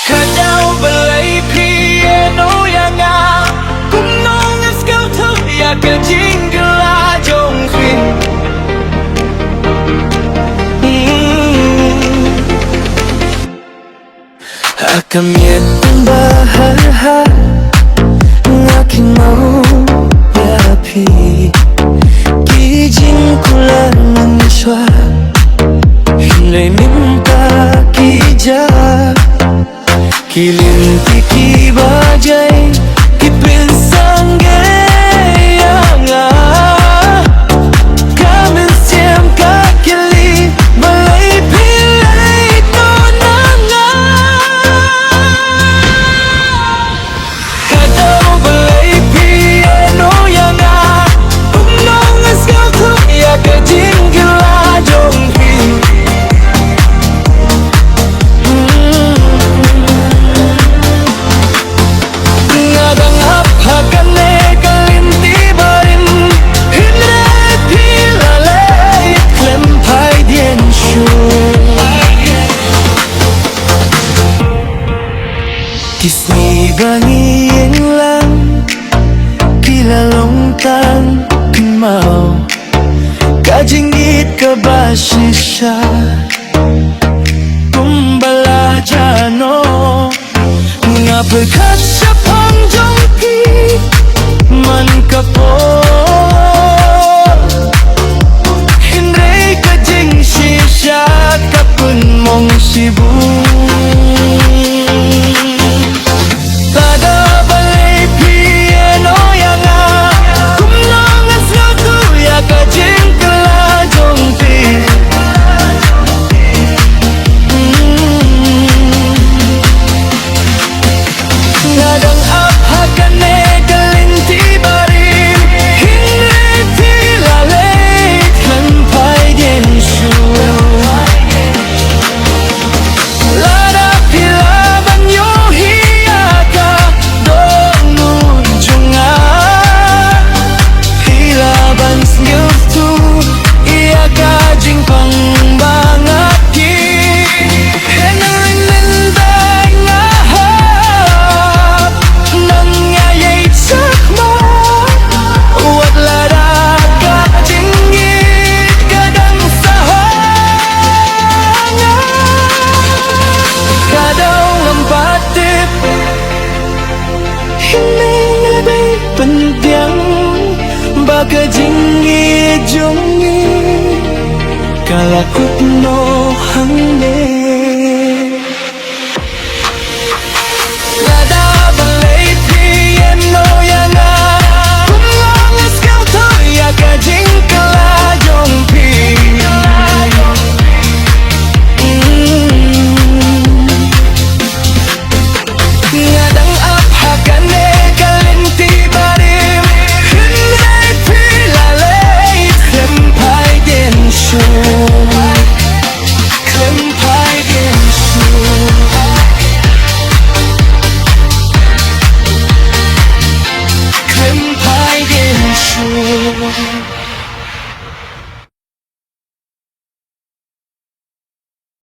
Kadao balay piano yang cũng nong as kau thâu ya ka jingla jong khuyên Akamyat ang baha ng aking mauyapi Kijing ko lang ang iswa Hinay minta kija Kilinti ki bajai Kipin sangge nga Kamin siyam kakili Balay pilay to na nga Kadao balay piano yang Unong as kau tu ya kajinggila jongpi Ngadang hapagane kalinti barin Hinay pilalay Klempai dien shu Kismi bangi yang lang Kilalong tan kumau Kajinggit ka ba siya Kumbala jano Nga pagkat sa pangjongki Man ka po Hinray ka jing siya Kapun mong sibu Tada balay piano yang Kumnong as nga kuya ka jing kalajongti Ngadang apakane kalinti barin Hinay pilalay Klempai dien shu Lada pila banyo hiyaka Dong nunjunga Pila ban skiltu Iyaka jing pangbangat ki Henang linday nga hap Nang ngayay sakma Uwat lada ka jingit Kadang sahanga Kadao ang batip Hinay pendiang Baka jingit jongi Kalakut no hangne